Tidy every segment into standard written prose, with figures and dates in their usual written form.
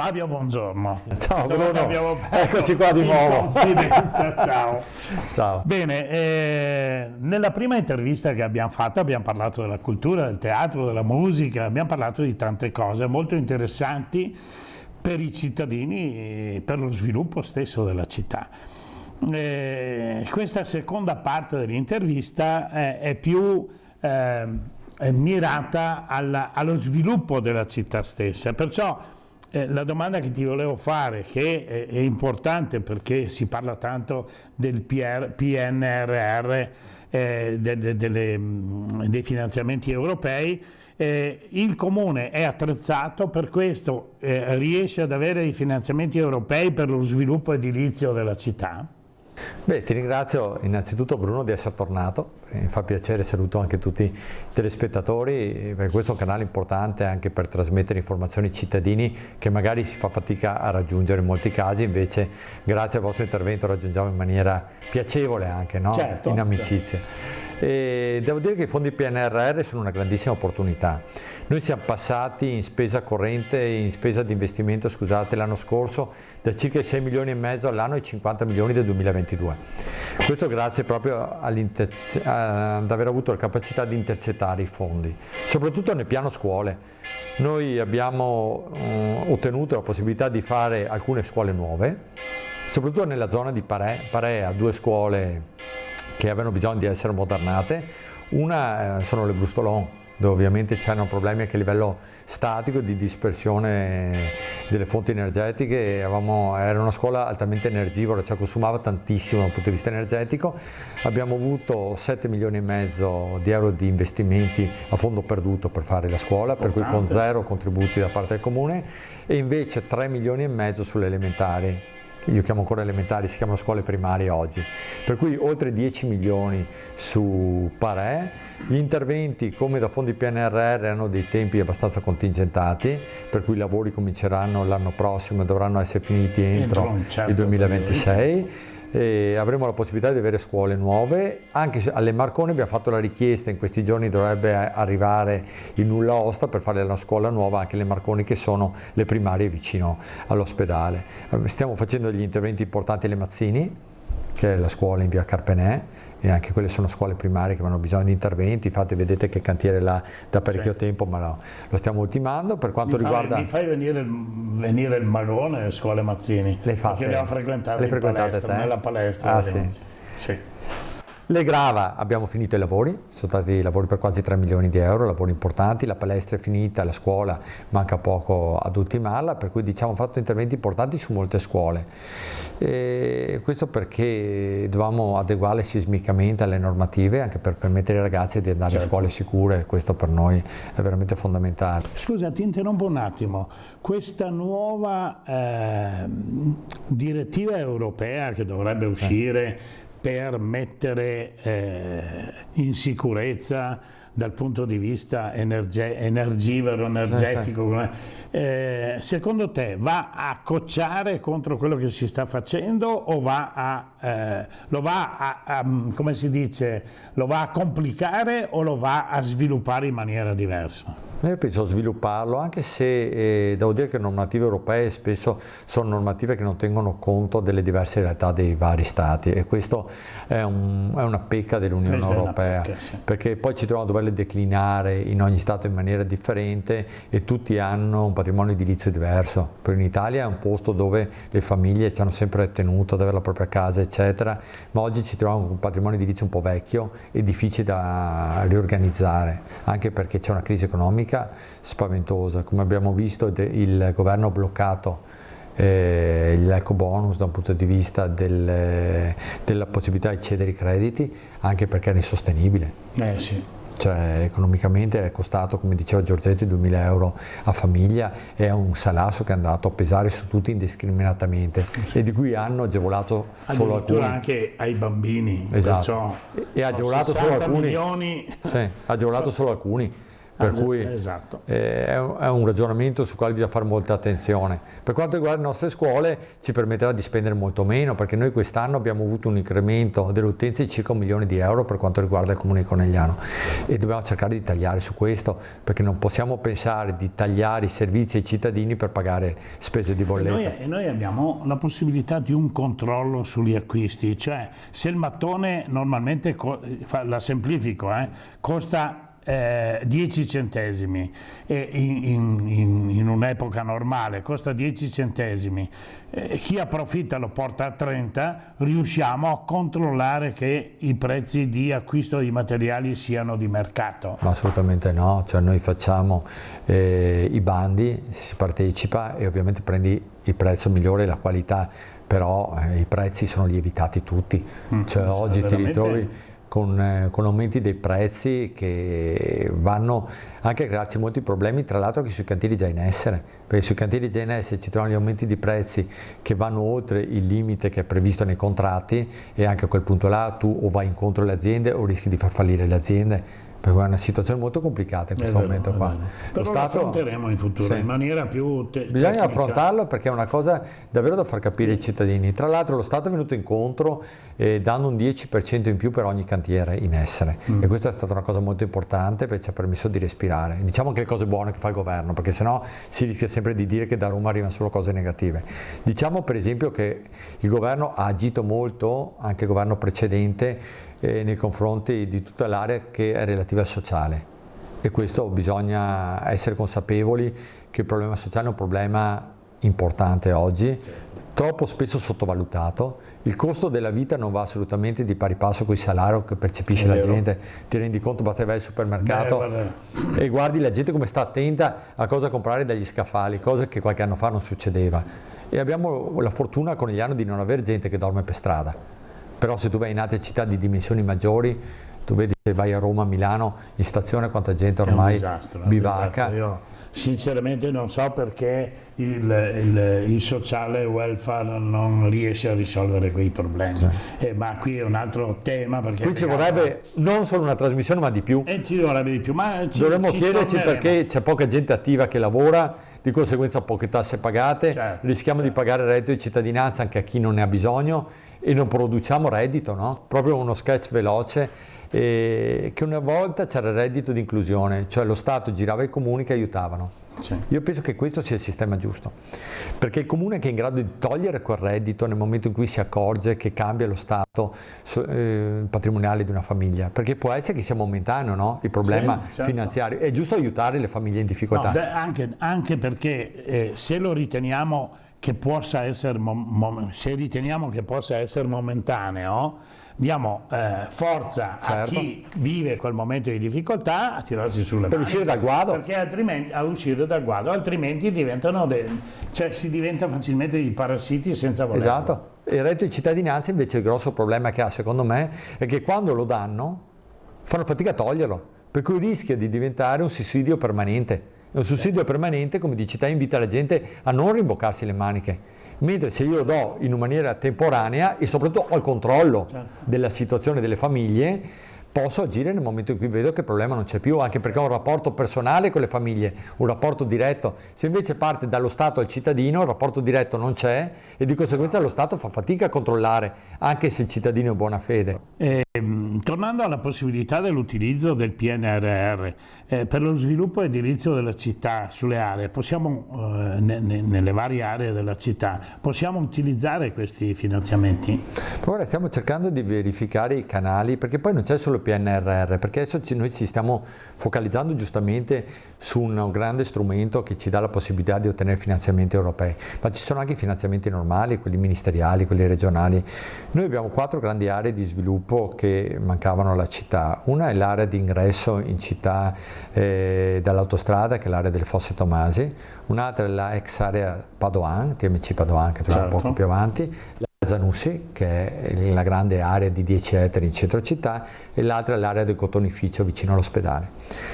Fabio, buongiorno. Ciao Bruno, Eccoci qua di nuovo. Ciao. Ciao. Bene, nella prima intervista che abbiamo fatto abbiamo parlato della cultura, del teatro, della musica, abbiamo parlato di tante cose molto interessanti per i cittadini e per lo sviluppo stesso della città. Questa seconda parte dell'intervista è più mirata allo sviluppo della città stessa, perciò la domanda che ti volevo fare, che è importante perché si parla tanto del PNRR, dei finanziamenti europei, il Comune è attrezzato per questo, riesce ad avere i finanziamenti europei per lo sviluppo edilizio della città? Beh, ti ringrazio innanzitutto Bruno di essere tornato, mi fa piacere, saluto anche tutti i telespettatori, perché questo è un canale importante anche per trasmettere informazioni ai cittadini che magari si fa fatica a raggiungere in molti casi, invece grazie al vostro intervento raggiungiamo in maniera piacevole anche, no? Certo, in amicizia. Certo. E devo dire che i fondi PNRR sono una grandissima opportunità. Noi siamo passati in spesa corrente, in spesa di investimento, scusate, l'anno scorso da circa i 6 milioni e mezzo all'anno ai 50 milioni del 2022. Questo grazie proprio ad aver avuto la capacità di intercettare i fondi, soprattutto nel piano scuole. Noi abbiamo ottenuto la possibilità di fare alcune scuole nuove, soprattutto nella zona di Parè. Parè ha 2 scuole che avevano bisogno di essere modernate. Una sono le Brustolon, dove ovviamente c'erano problemi anche a livello statico di dispersione delle fonti energetiche. Era una scuola altamente energivora, cioè consumava tantissimo dal punto di vista energetico. Abbiamo avuto 7 milioni e mezzo di euro di investimenti a fondo perduto per fare la scuola, per cui con 0 contributi da parte del comune, e invece 3 milioni e mezzo sulle elementari. Io chiamo ancora elementari, si chiamano scuole primarie oggi, per cui oltre 10 milioni su Parè. Gli interventi come da fondi PNRR hanno dei tempi abbastanza contingentati, per cui i lavori cominceranno l'anno prossimo e dovranno essere finiti entro il 2026. E avremo la possibilità di avere scuole nuove. Anche alle Marconi abbiamo fatto la richiesta, in questi giorni dovrebbe arrivare il nulla osta per fare la scuola nuova anche alle Marconi, che sono le primarie vicino all'ospedale. Stiamo facendo degli interventi importanti alle Mazzini, che è la scuola in via Carpenè, e anche quelle sono scuole primarie che hanno bisogno di interventi. Infatti vedete che il cantiere là da parecchio tempo, ma lo stiamo ultimando. Per quanto riguarda... Mi fai venire il magone alle scuole Mazzini, perché le ho frequentate nella palestra. Sì. Le Grava abbiamo finito i lavori, sono stati lavori per quasi 3 milioni di euro, lavori importanti. La palestra è finita, la scuola manca poco ad ultimarla, per cui diciamo fatto interventi importanti su molte scuole. E questo perché dovevamo adeguare sismicamente alle normative, anche per permettere ai ragazzi di andare a scuole sicure. Questo per noi è veramente fondamentale. Scusa, ti interrompo un attimo. Questa nuova direttiva europea che dovrebbe uscire per mettere in sicurezza dal punto di vista energivoro, energetico, secondo te va a cocciare contro quello che si sta facendo o come si dice, lo va a complicare o lo va a sviluppare in maniera diversa? Io penso svilupparlo, anche se devo dire che le normative europee spesso sono normative che non tengono conto delle diverse realtà dei vari stati, e questo è una pecca dell'Unione Europea, perché poi ci troviamo a doverle declinare in ogni stato in maniera differente, e tutti hanno un patrimonio edilizio diverso. Per in Italia è un posto dove le famiglie ci hanno sempre tenuto ad avere la propria casa, eccetera, ma oggi ci troviamo con un patrimonio edilizio un po' vecchio e difficile da riorganizzare, anche perché c'è una crisi economica spaventosa. Come abbiamo visto, il governo ha bloccato l'eco bonus da un punto di vista della possibilità di cedere i crediti, anche perché era insostenibile. Cioè economicamente è costato, come diceva Giorgetti, 2.000 euro a famiglia, è un salasso che è andato a pesare su tutti indiscriminatamente, e di cui hanno agevolato solo alcuni. Anche ai bambini. Esatto. E ha agevolato solo alcuni. Milioni. Sì, ha agevolato solo alcuni. Per cui esatto. È un ragionamento sul quale bisogna fare molta attenzione. Per quanto riguarda le nostre scuole ci permetterà di spendere molto meno, perché noi quest'anno abbiamo avuto un incremento delle utenze di circa 1 milione di euro per quanto riguarda il Comune di Conegliano, e dobbiamo cercare di tagliare su questo, perché non possiamo pensare di tagliare i servizi ai cittadini per pagare spese di bolletta. E noi abbiamo la possibilità di un controllo sugli acquisti, cioè se il mattone normalmente, la semplifico, costa 10 centesimi e in un'epoca normale costa 10 centesimi, chi approfitta lo porta a 30, riusciamo a controllare che i prezzi di acquisto di materiali siano di mercato? No, assolutamente no, cioè noi facciamo i bandi, si partecipa e ovviamente prendi il prezzo migliore e la qualità, però i prezzi sono lievitati tutti, cioè oggi ti ritrovi con aumenti dei prezzi che vanno anche a crearci molti problemi, tra l'altro anche sui cantieri già in essere, perché sui cantieri già in essere ci troviamo gli aumenti di prezzi che vanno oltre il limite che è previsto nei contratti, e anche a quel punto là tu o vai incontro alle aziende o rischi di far fallire le aziende, perché è una situazione molto complicata in questo momento qua. Però lo affronteremo in futuro in maniera più bisogna affrontarlo, perché è una cosa davvero da far capire ai cittadini. Tra l'altro lo Stato è venuto incontro dando un 10% in più per ogni cantiere in essere, e questa è stata una cosa molto importante perché ci ha permesso di respirare. Diciamo anche le cose buone che fa il governo, perché sennò si rischia sempre di dire che da Roma arrivano solo cose negative. Diciamo per esempio che il governo ha agito molto, anche il governo precedente, nei confronti di tutta l'area che è relativa al sociale, e questo bisogna essere consapevoli che il problema sociale è un problema importante oggi, troppo spesso sottovalutato. Il costo della vita non va assolutamente di pari passo con il salario che percepisce la gente, ti rendi conto, basta vai al supermercato e guardi la gente come sta attenta a cosa comprare dagli scaffali, cosa che qualche anno fa non succedeva, e abbiamo la fortuna con gli anni di non avere gente che dorme per strada. Però se tu vai in altre città di dimensioni maggiori, tu vedi, se vai a Roma, a Milano, in stazione quanta gente ormai bivacca. Io sinceramente non so perché il sociale welfare non riesce a risolvere quei problemi, ma qui è un altro tema, perché qui ci vorrebbe non solo una trasmissione ma di più, e ci vorrebbe di più, ma dovremmo chiederci perché c'è poca gente attiva che lavora, di conseguenza poche tasse pagate, rischiamo di pagare reddito di cittadinanza anche a chi non ne ha bisogno e non produciamo reddito, no? Proprio uno sketch veloce, che una volta c'era il reddito di inclusione, cioè lo Stato girava i comuni che aiutavano. Io penso che questo sia il sistema giusto, perché il comune che è in grado di togliere quel reddito nel momento in cui si accorge che cambia lo stato patrimoniale di una famiglia, perché può essere che sia momentaneo, no? Il problema finanziario, è giusto aiutare le famiglie in difficoltà. No, anche perché se lo riteniamo che possa essere momentaneo, diamo forza a chi vive quel momento di difficoltà a tirarsi sulle mani, uscire dal guado, perché altrimenti diventano si diventa facilmente dei parassiti senza volerlo. Esatto. Il reddito di cittadinanza invece il grosso problema che ha, secondo me, è che quando lo danno fanno fatica a toglierlo, per cui rischia di diventare un sussidio permanente. Un sussidio permanente, come dici te, invita la gente a non rimboccarsi le maniche, mentre se io lo do in una maniera temporanea e soprattutto ho il controllo della situazione delle famiglie, posso agire nel momento in cui vedo che il problema non c'è più, anche perché ho un rapporto personale con le famiglie, un rapporto diretto. Se invece parte dallo Stato al cittadino, il rapporto diretto non c'è e di conseguenza lo Stato fa fatica a controllare, anche se il cittadino è buona fede. Tornando alla possibilità dell'utilizzo del PNRR per lo sviluppo edilizio della città sulle aree, possiamo nelle varie aree della città, possiamo utilizzare questi finanziamenti? Ora stiamo cercando di verificare i canali, perché poi non c'è solo il PNRR, perché adesso noi ci stiamo focalizzando giustamente su un grande strumento che ci dà la possibilità di ottenere finanziamenti europei, ma ci sono anche i finanziamenti normali, quelli ministeriali, quelli regionali. Noi abbiamo 4 grandi aree di sviluppo che mancavano alla città. Una è l'area di ingresso in città dall'autostrada, che è l'area delle Fosse Tomasi, un'altra è la ex area Padoan, TMC Padoan, che troviamo poco più avanti, Zanussi, che è la grande area di 10 ettari in centro città, e l'altra è l'area del cotonificio vicino all'ospedale.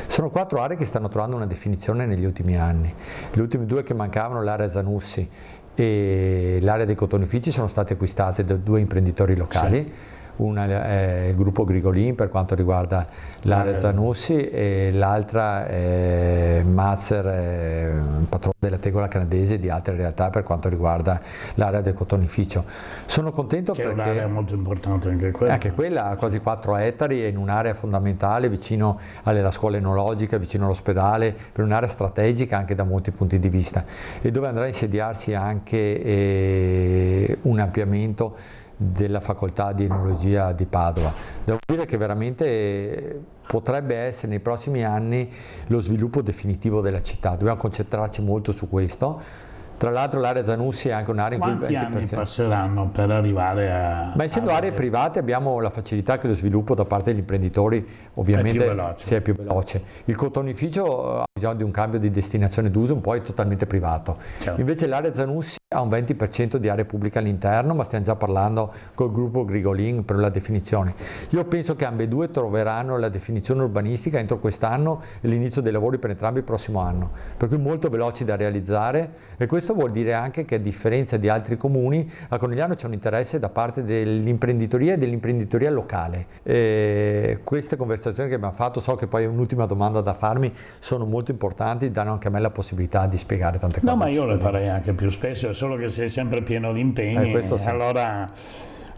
Sono 4 aree che stanno trovando una definizione negli ultimi anni. Le ultime 2 che mancavano, l'area Zanussi e l'area dei cotonifici, sono state acquistate da 2 imprenditori locali. una è il gruppo Grigolin per quanto riguarda l'area Zanussi e l'altra è Mazzer, patrono della tegola canadese e di altre realtà per quanto riguarda l'area del cotonificio. Sono contento che perché è un'area molto importante anche quella. Anche quella ha quasi 4 ettari, è in un'area fondamentale vicino alla scuola enologica, vicino all'ospedale, per un'area strategica anche da molti punti di vista, e dove andrà a insediarsi anche un ampliamento della facoltà di enologia di Padova. Devo dire che veramente potrebbe essere nei prossimi anni lo sviluppo definitivo della città, dobbiamo concentrarci molto su questo. Tra l'altro l'area Zanussi è anche un'area in cui il 20%... Quanti anni passeranno per arrivare a... Ma essendo aree private abbiamo la facilità che lo sviluppo da parte degli imprenditori ovviamente sia più veloce. Il cotonificio ha bisogno di un cambio di destinazione d'uso, un po' è totalmente privato. Certo. Invece l'area Zanussi ha un 20% di area pubblica all'interno, ma stiamo già parlando col gruppo Grigolin per la definizione. Io penso che ambedue troveranno la definizione urbanistica entro quest'anno e l'inizio dei lavori per entrambi il prossimo anno, per cui molto veloci da realizzare, e questo vuol dire anche che a differenza di altri comuni a Conegliano c'è un interesse da parte dell'imprenditoria e dell'imprenditoria locale. Queste conversazioni che abbiamo fatto, so che poi è un'ultima domanda da farmi, sono molto importanti, danno anche a me la possibilità di spiegare tante cose. No, ma io le farei anche più spesso, è solo che sei sempre pieno di impegni. Sì. Allora,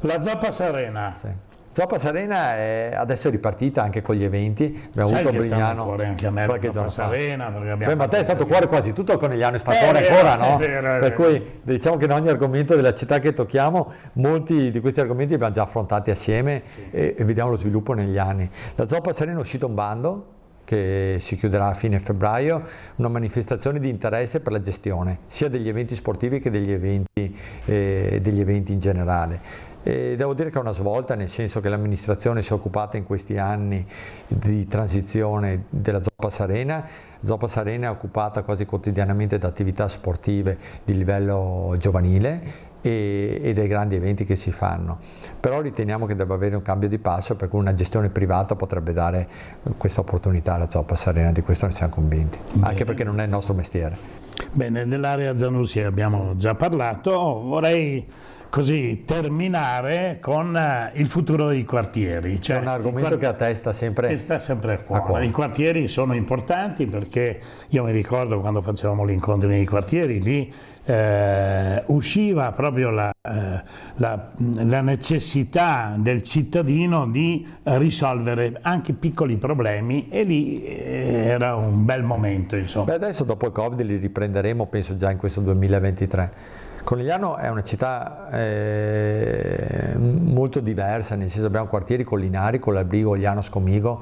la Zoppa Sarena. Sì. Zoppa Sarena adesso è ripartita anche con gli eventi, abbiamo avuto a Brignano cuore anche a me qualche Zoppa Sarena, ma te è stato cuore quasi tutto il Conegliano, è stato cuore ancora, no? Per cui diciamo che in ogni argomento della città che tocchiamo, molti di questi argomenti li abbiamo già affrontati assieme, sì. e vediamo lo sviluppo negli anni. La Zoppa Sarena è uscito un bando che si chiuderà a fine febbraio, una manifestazione di interesse per la gestione sia degli eventi sportivi che degli eventi in generale. E devo dire che è una svolta, nel senso che l'amministrazione si è occupata in questi anni di transizione della Zoppa Sarena. Zoppa Sarena è occupata quasi quotidianamente da attività sportive di livello giovanile e dei grandi eventi che si fanno, però riteniamo che debba avere un cambio di passo, per cui una gestione privata potrebbe dare questa opportunità alla Zoppa Sarena, di questo ne siamo convinti. Bene. Anche perché non è il nostro mestiere. Bene, dell'area Zanussi abbiamo già parlato, vorrei così terminare con il futuro dei quartieri. Cioè, è un argomento che a te sta sempre a cuore. I quartieri sono importanti perché io mi ricordo quando facevamo gli incontri nei quartieri, lì usciva proprio la necessità del cittadino di risolvere anche piccoli problemi, e lì era un bel momento, insomma. Beh, adesso dopo il Covid li riprenderemo, penso già in questo 2023. Conegliano è una città molto diversa, nel senso abbiamo quartieri collinari con l'Albrigo, Ogliano, Scomigo,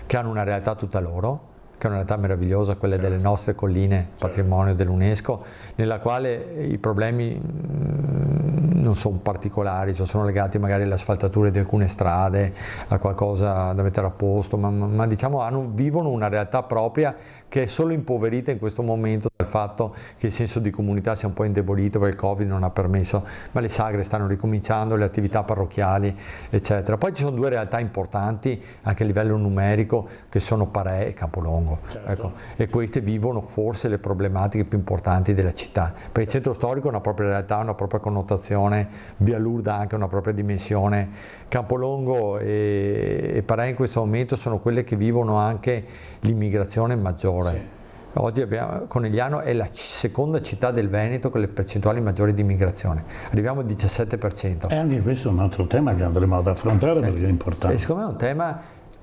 che hanno una realtà tutta loro, che è una realtà meravigliosa, quella delle nostre colline, patrimonio dell'UNESCO, nella quale i problemi non sono particolari, cioè sono legati magari alle asfaltature di alcune strade, a qualcosa da mettere a posto, ma diciamo vivono una realtà propria che è solo impoverita in questo momento dal fatto che il senso di comunità sia un po' indebolito perché il Covid non ha permesso, ma le sagre stanno ricominciando, le attività parrocchiali, eccetera. Poi ci sono due realtà importanti anche a livello numerico, che sono Parè e Campolongo. Certo. Ecco, e queste vivono forse le problematiche più importanti della città, perché il centro storico ha una propria realtà, una propria connotazione, Via Lourdes ha anche una propria dimensione. Campolongo e Parè in questo momento sono quelle che vivono anche l'immigrazione maggiore. Sì. Oggi Conegliano è la seconda città del Veneto con le percentuali maggiori di immigrazione, arriviamo al 17%. E anche questo è un altro tema che andremo ad affrontare, sì, perché è importante. E secondo me è un tema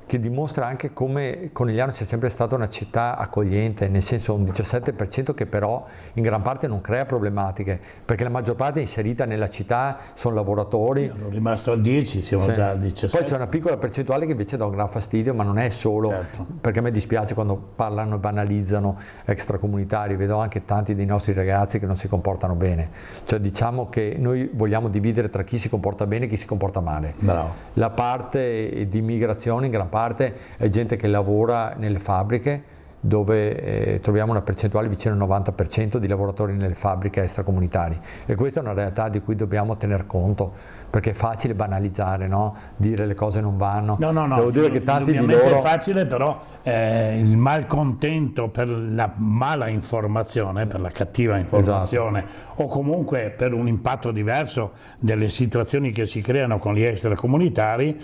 che dimostra anche come Conegliano sia sempre stata una città accogliente, nel senso un 17% che però in gran parte non crea problematiche, perché la maggior parte è inserita nella città, sono lavoratori. Io sono rimasto al 10, siamo sì, già al 17. Poi c'è una piccola percentuale che invece dà un gran fastidio, ma non è solo, certo, perché a me dispiace quando parlano e banalizzano extracomunitari, vedo anche tanti dei nostri ragazzi che non si comportano bene, cioè diciamo che noi vogliamo dividere tra chi si comporta bene e chi si comporta male. Bravo. La parte di immigrazione in gran parte è gente che lavora nelle fabbriche, dove troviamo una percentuale vicino al 90% di lavoratori nelle fabbriche extracomunitarie, e questa è una realtà di cui dobbiamo tener conto, perché è facile banalizzare, no? Dire le cose non vanno. No, devo dire che tanti di loro... è facile, però il malcontento per la mala informazione, per la cattiva informazione, o comunque per un impatto diverso delle situazioni che si creano con gli extracomunitari,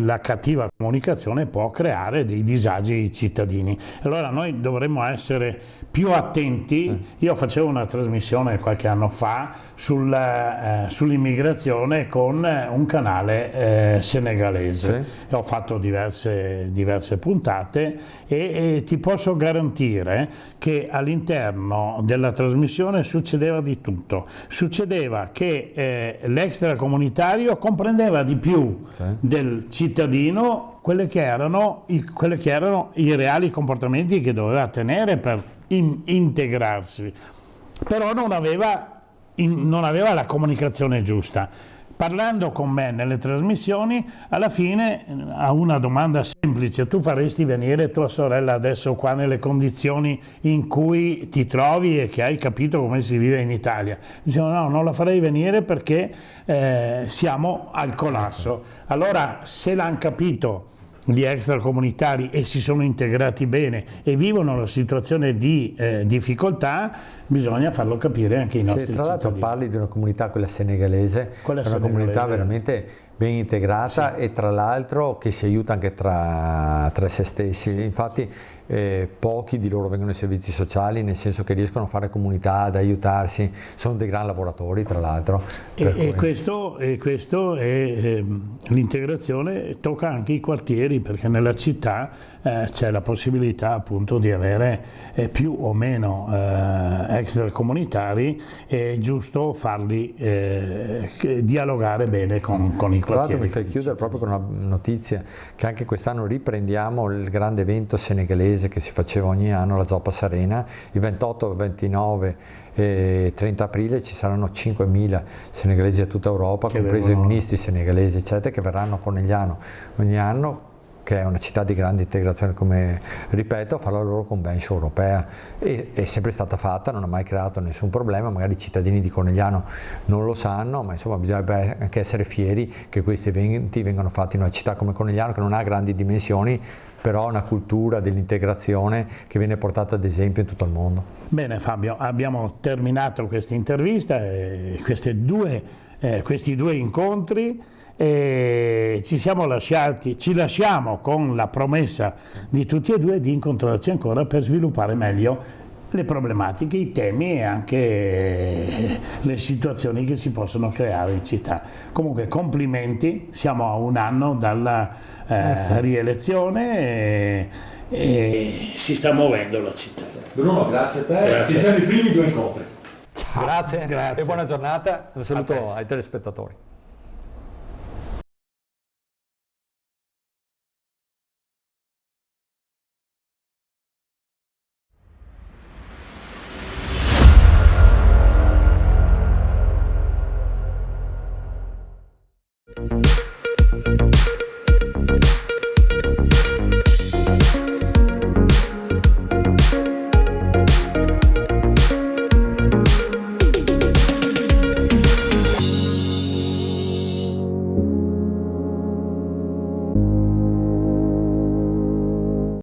la cattiva comunicazione può creare dei disagi ai cittadini. Allora noi dovremmo essere più attenti. Io facevo una trasmissione qualche anno fa sull'immigrazione con un canale senegalese, e ho fatto diverse puntate, e ti posso garantire che all'interno della trasmissione succedeva di tutto. Succedeva che l'extracomunitario comprendeva di più del cittadino quelli che erano i reali comportamenti che doveva tenere per integrarsi, però non aveva la comunicazione giusta. Parlando con me nelle trasmissioni, alla fine, a una domanda semplice: tu faresti venire tua sorella adesso qua nelle condizioni in cui ti trovi e che hai capito come si vive in Italia? Dicevo no, non la farei venire perché siamo al collasso. Allora, se l'hanno capito gli extracomunitari e si sono integrati bene e vivono la situazione di difficoltà, bisogna farlo capire anche ai nostri cittadini. Tra l'altro parli di una comunità, quella senegalese, è una comunità veramente ben integrata, e tra l'altro che si aiuta anche tra se stessi. Infatti pochi di loro vengono ai servizi sociali, nel senso che riescono a fare comunità, ad aiutarsi, sono dei gran lavoratori tra l'altro. E questo è l'integrazione tocca anche i quartieri, perché nella città c'è la possibilità appunto di avere più o meno extracomunitari, è giusto farli dialogare bene con i quartieri. Tra l'altro mi fai chiudere proprio con una notizia, che anche quest'anno riprendiamo il grande evento senegalese che si faceva ogni anno, la Zoppa Arena. Il 28, 29 e 30 aprile ci saranno 5.000 senegalesi da tutta Europa, compresi i ministri senegalesi eccetera, che verranno a Conegliano ogni anno, che è una città di grande integrazione, come ripeto, a fare la loro convention europea, e è sempre stata fatta, non ha mai creato nessun problema. Magari i cittadini di Conegliano non lo sanno, ma insomma bisogna anche essere fieri che questi eventi vengano fatti in una città come Conegliano, che non ha grandi dimensioni, però una cultura dell'integrazione che viene portata ad esempio in tutto il mondo. Bene Fabio, abbiamo terminato questa intervista, questi due incontri, e ci lasciamo con la promessa di tutti e due di incontrarci ancora per sviluppare meglio le problematiche, i temi e anche le situazioni che si possono creare in città. Comunque complimenti, siamo a un anno dalla rielezione e si sta muovendo la città. Bruno, grazie a te. Grazie. Ci siamo i primi due incontri. Ciao. Grazie Grazie e buona giornata. Un saluto ai telespettatori.